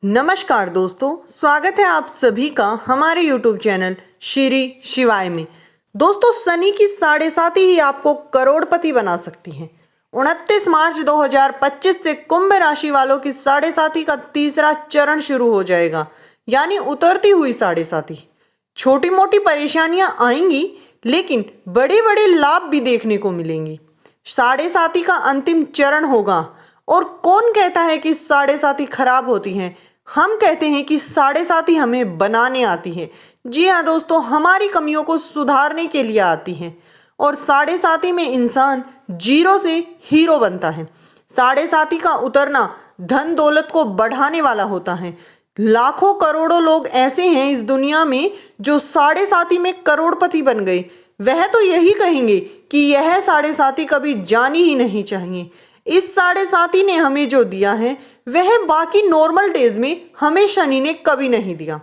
नमस्कार दोस्तों, स्वागत है आप सभी का हमारे YouTube चैनल श्री शिवाय में। दोस्तों, शनि की 7.5 ही आपको करोड़पति बना सकती है। 29 मार्च 2025 से कुंभ राशि वालों की 7.5 का तीसरा चरण शुरू हो जाएगा, यानी उतरती हुई 7.5। छोटी मोटी परेशानियां आएंगी, लेकिन बड़े बड़े लाभ भी देखने को मिलेंगी। 7.5 का अंतिम चरण होगा। और कौन कहता है कि 7.5 खराब होती हैं? हम कहते हैं कि 7.5 हमें बनाने आती है। जी हाँ दोस्तों, हमारी कमियों को सुधारने के लिए आती है। और 7.5 में इंसान जीरो से हीरो बनता है। 7.5 का उतरना धन दौलत को बढ़ाने वाला होता है। लाखों करोड़ों लोग ऐसे हैं इस दुनिया में जो 7.5 में करोड़पति बन गए। वह तो यही कहेंगे कि यह 7.5 कभी जानी ही नहीं चाहिए। इस 7.5 ने हमें जो दिया है वह बाकी नॉर्मल डेज में हमें शनि ने कभी नहीं दिया।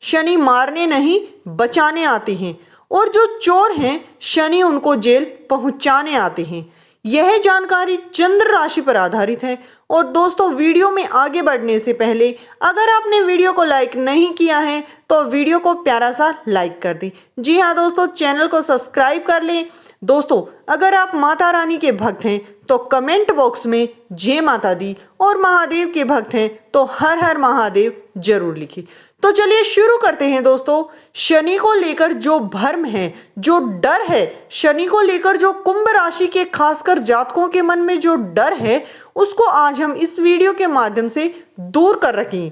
शनि मारने नहीं, बचाने आते हैं। और जो चोर हैं, शनि उनको जेल पहुंचाने आते हैं। यह जानकारी चंद्र राशि पर आधारित है। और दोस्तों, वीडियो में आगे बढ़ने से पहले अगर आपने वीडियो को लाइक नहीं किया है तो वीडियो को प्यारा सा लाइक कर दें। जी हाँ दोस्तों, चैनल को सब्सक्राइब कर लें। दोस्तों, अगर आप माता रानी के भक्त हैं तो कमेंट बॉक्स में जय माता दी, और महादेव के भक्त हैं तो हर हर महादेव जरूर लिखिए। तो चलिए शुरू करते हैं दोस्तों। शनि को लेकर जो भ्रम है, जो डर है, शनि को लेकर जो कुंभ राशि के खासकर जातकों के मन में जो डर है, उसको आज हम इस वीडियो के माध्यम से दूर कर रखें।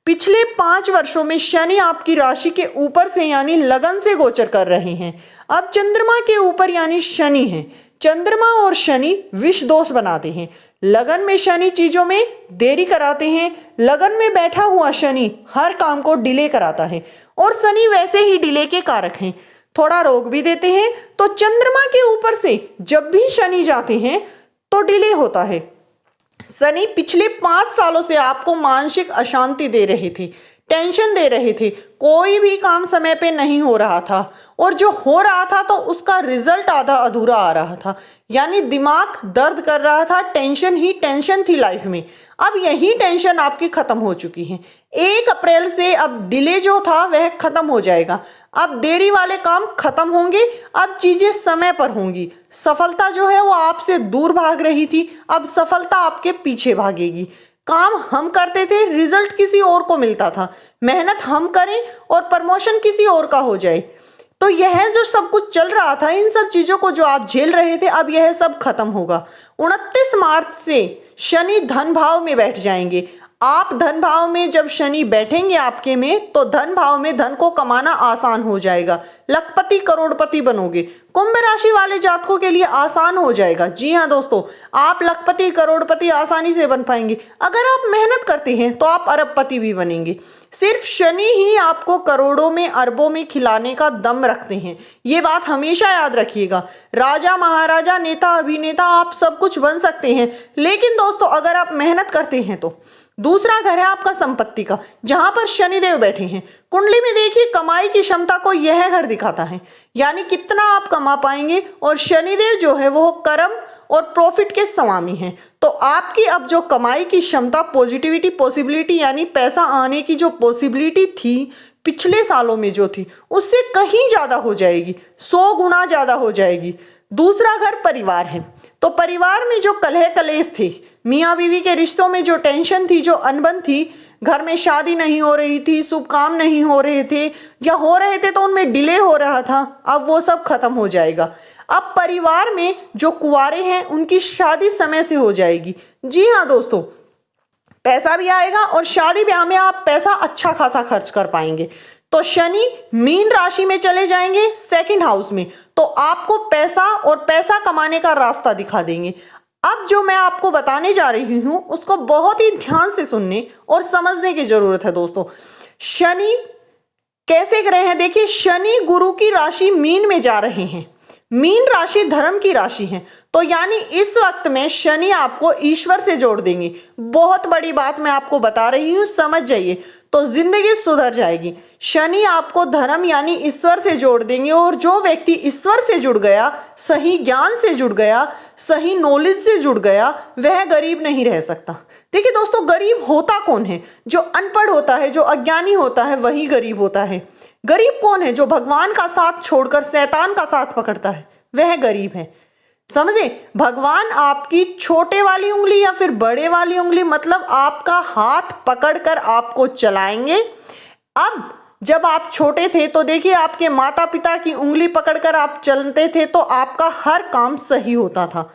पिछले 5 वर्षों में शनि आपकी राशि के ऊपर से यानी लगन से गोचर कर रहे हैं। अब चंद्रमा के ऊपर यानी शनि है। चंद्रमा और शनि विष दोष बनाते हैं। लगन में शनि चीजों में देरी कराते हैं। लगन में बैठा हुआ शनि हर काम को डिले कराता है। और शनि वैसे ही डिले के कारक हैं, थोड़ा रोक भी देते हैं। तो चंद्रमा के ऊपर से जब भी शनि जाते हैं तो डिले होता है। शनि पिछले 5 सालों से आपको मानसिक अशांति दे रहे थे, टेंशन दे रहे थे। कोई भी काम समय पे नहीं हो रहा था, और जो हो रहा था तो उसका रिजल्ट आधा अधूरा आ रहा था, यानी दिमाग दर्द कर रहा था। टेंशन ही टेंशन थी लाइफ में। अब यही टेंशन आपकी खत्म हो चुकी है। 1 अप्रैल से अब डिले जो था वह खत्म हो जाएगा। अब देरी वाले काम खत्म होंगे। अब चीजें समय पर होंगी। सफलता जो है वो आपसे दूर भाग रही थी, अब सफलता आपके पीछे भागेगी। काम हम करते थे, रिजल्ट किसी और को मिलता था। मेहनत हम करें और प्रमोशन किसी और का हो जाए। तो यह जो सब कुछ चल रहा था, इन सब चीजों को जो आप झेल रहे थे, अब यह सब खत्म होगा। 29 मार्च से शनि धन भाव में बैठ जाएंगे। आप धन भाव में जब शनि बैठेंगे आपके में, तो धन भाव में धन को कमाना आसान हो जाएगा। लखपति करोड़पति बनोगे। कुंभ राशि वाले जातकों के लिए आसान हो जाएगा। जी हाँ दोस्तों, आप लखपति करोड़पति आसानी से बन पाएंगे। अगर आप मेहनत करते हैं तो आप अरबपति भी बनेंगे। सिर्फ शनि ही आपको करोड़ों में अरबों में खिलाने का दम रखते हैं। ये बात हमेशा याद रखिएगा। राजा महाराजा, नेता अभिनेता, आप सब कुछ बन सकते हैं, लेकिन दोस्तों अगर आप मेहनत करते हैं तो। दूसरा घर है आपका संपत्ति का, जहां पर शनिदेव बैठे हैं। कुंडली में देखिए, कमाई की क्षमता को यह घर दिखाता है, यानी कितना आप कमा पाएंगे। और शनिदेव जो है वो कर्म और प्रॉफिट के स्वामी हैं। तो आपकी अब जो कमाई की क्षमता, पॉजिटिविटी, पॉसिबिलिटी, यानी पैसा आने की जो पॉसिबिलिटी थी पिछले सालों में जो थी, उससे कहीं ज्यादा हो जाएगी, 100 गुना ज्यादा हो जाएगी। दूसरा घर परिवार है। तो परिवार में जो कलह कलेश थे, मियाँ बीवी के रिश्तों में जो टेंशन थी, जो अनबन थी, घर में शादी नहीं हो रही थी, शुभ काम नहीं हो रहे थे, या हो रहे थे तो उनमें डिले हो रहा था, अब वो सब खत्म हो जाएगा। अब परिवार में जो कुंवारे हैं उनकी शादी समय से हो जाएगी। जी हाँ दोस्तों, पैसा भी आएगा और शादी ब्याह में आप पैसा अच्छा खासा खर्च कर पाएंगे। तो शनि मीन राशि में चले जाएंगे, 2nd हाउस में, तो आपको पैसा और पैसा कमाने का रास्ता दिखा देंगे। अब जो मैं आपको बताने जा रही हूं उसको बहुत ही ध्यान से सुनने और समझने की जरूरत है दोस्तों। शनि कैसे ग्रह हैं? देखिए, शनि गुरु की राशि मीन में जा रहे हैं। मीन राशि धर्म की राशि है। तो यानी इस वक्त में शनि आपको ईश्वर से जोड़ देंगे। बहुत बड़ी बात मैं आपको बता रही हूं, समझ जाइए। तो जिंदगी सुधर जाएगी। शनि आपको धर्म यानी ईश्वर से जोड़ देंगे, और जो व्यक्ति ईश्वर से जुड़ गया, सही ज्ञान से जुड़ गया, सही नॉलेज से जुड़ गया, वह गरीब नहीं रह सकता। देखिए दोस्तों, गरीब होता कौन है? जो अनपढ़ होता है, जो अज्ञानी होता है, वही गरीब होता है। गरीब कौन है? जो भगवान का साथ छोड़कर शैतान का साथ पकड़ता है, वह गरीब है। समझे? भगवान आपकी छोटे वाली उंगली या फिर बड़े वाली उंगली, मतलब आपका हाथ पकड़कर आपको चलाएंगे। अब जब आप छोटे थे तो देखिए, आपके माता पिता की उंगली पकड़कर आप चलते थे तो आपका हर काम सही होता था।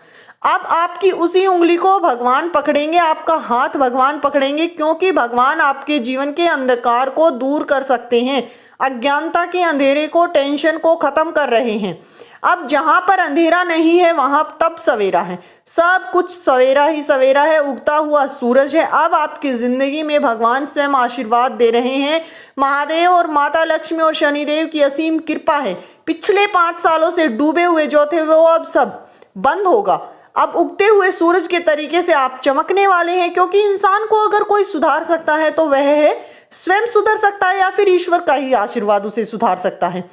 अब आपकी उसी उंगली को भगवान पकड़ेंगे, आपका हाथ भगवान पकड़ेंगे, क्योंकि भगवान आपके जीवन के अंधकार को दूर कर सकते हैं, अज्ञानता के अंधेरे को, टेंशन को खत्म कर रहे हैं। अब जहां पर अंधेरा नहीं है वहां तब सवेरा है, सब कुछ सवेरा ही सवेरा है, उगता हुआ सूरज है। अब आपकी जिंदगी में भगवान स्वयं आशीर्वाद दे रहे हैं। महादेव और माता लक्ष्मी और शनिदेव की असीम कृपा है। पिछले 5 सालों से डूबे हुए जो थे वो अब सब बंद होगा। अब उगते हुए सूरज के तरीके से आप चमकने वाले हैं, क्योंकि इंसान को अगर कोई सुधार सकता है तो वह है स्वयं सुधर सकता है, या फिर ईश्वर का ही आशीर्वाद उसे सुधार सकता है।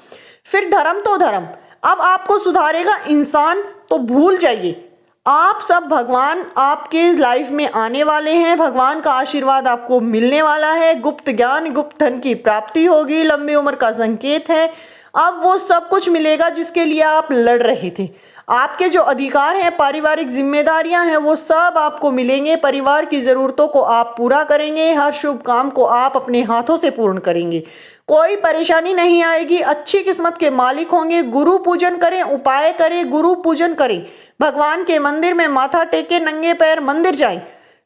फिर धर्म तो धर्म, अब आपको सुधारेगा इंसान, तो भूल जाइए। आप सब, भगवान आपके लाइफ में आने वाले हैं, भगवान का आशीर्वाद आपको मिलने वाला है, गुप्त ज्ञान, गुप्त धन की प्राप्ति होगी, लंबी उम्र का संकेत है। अब वो सब कुछ मिलेगा जिसके लिए आप लड़ रहे थे। आपके जो अधिकार हैं, पारिवारिक जिम्मेदारियां हैं, वो सब आपको मिलेंगे। परिवार की ज़रूरतों को आप पूरा करेंगे, हर शुभ काम को आप अपने हाथों से पूर्ण करेंगे, कोई परेशानी नहीं आएगी, अच्छी किस्मत के मालिक होंगे। गुरु पूजन करें, उपाय करें, गुरु पूजन करें, भगवान के मंदिर में माथा टेके, नंगे पैर मंदिर जाएं,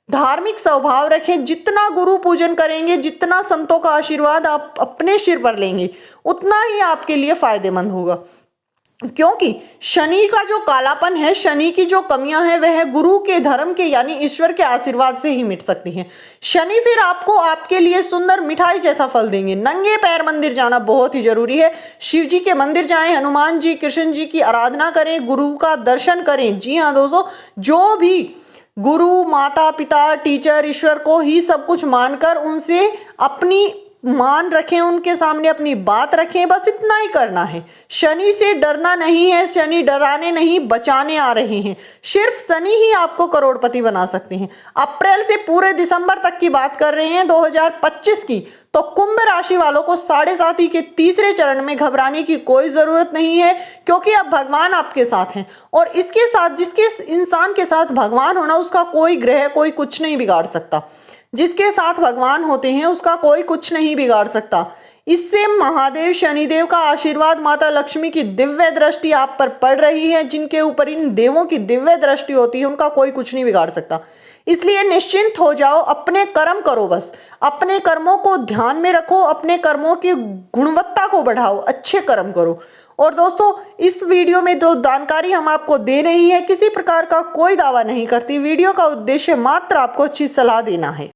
धार्मिक स्वभाव रखें। जितना गुरु पूजन करेंगे, जितना संतों का आशीर्वाद आप अपने सिर पर लेंगे, उतना ही आपके लिए फायदेमंद होगा। क्योंकि शनि का जो कालापन है, शनि की जो कमियां हैं, वह गुरु के, धर्म के यानी ईश्वर के आशीर्वाद से ही मिट सकती हैं। शनि फिर आपको आपके लिए सुंदर मिठाई जैसा फल देंगे। नंगे पैर मंदिर जाना बहुत ही जरूरी है। शिव जी के मंदिर जाएं, हनुमान जी, कृष्ण जी की आराधना करें, गुरु का दर्शन करें। जी हाँ दोस्तों, जो भी गुरु, माता पिता, टीचर, ईश्वर को ही सब कुछ मानकर उनसे अपनी मान रखें, उनके सामने अपनी बात रखें, बस इतना ही करना है। शनि से डरना नहीं है, शनि डराने नहीं बचाने आ रहे हैं। सिर्फ शनि ही आपको करोड़पति बना सकते हैं। अप्रैल से पूरे दिसंबर तक की बात कर रहे हैं 2025 की, तो कुंभ राशि वालों को 7.5 के तीसरे चरण में घबराने की कोई जरूरत नहीं है, क्योंकि अब भगवान आपके साथ हैं। और इसके साथ, जिसके इंसान के साथ भगवान होना, उसका कोई ग्रह, कोई कुछ नहीं बिगाड़ सकता। जिसके साथ भगवान होते हैं उसका कोई कुछ नहीं बिगाड़ सकता। इससे महादेव, शनिदेव का आशीर्वाद, माता लक्ष्मी की दिव्य दृष्टि आप पर पड़ रही है। जिनके ऊपर इन देवों की दिव्य दृष्टि होती है, उनका कोई कुछ नहीं बिगाड़ सकता। इसलिए निश्चिंत हो जाओ, अपने कर्म करो, बस अपने कर्मों को ध्यान में रखो, अपने कर्मों की गुणवत्ता को बढ़ाओ, अच्छे कर्म करो। और दोस्तों, इस वीडियो में जो जानकारी हम आपको दे रही है, किसी प्रकार का कोई दावा नहीं करती। वीडियो का उद्देश्य मात्र आपको अच्छी सलाह देना है।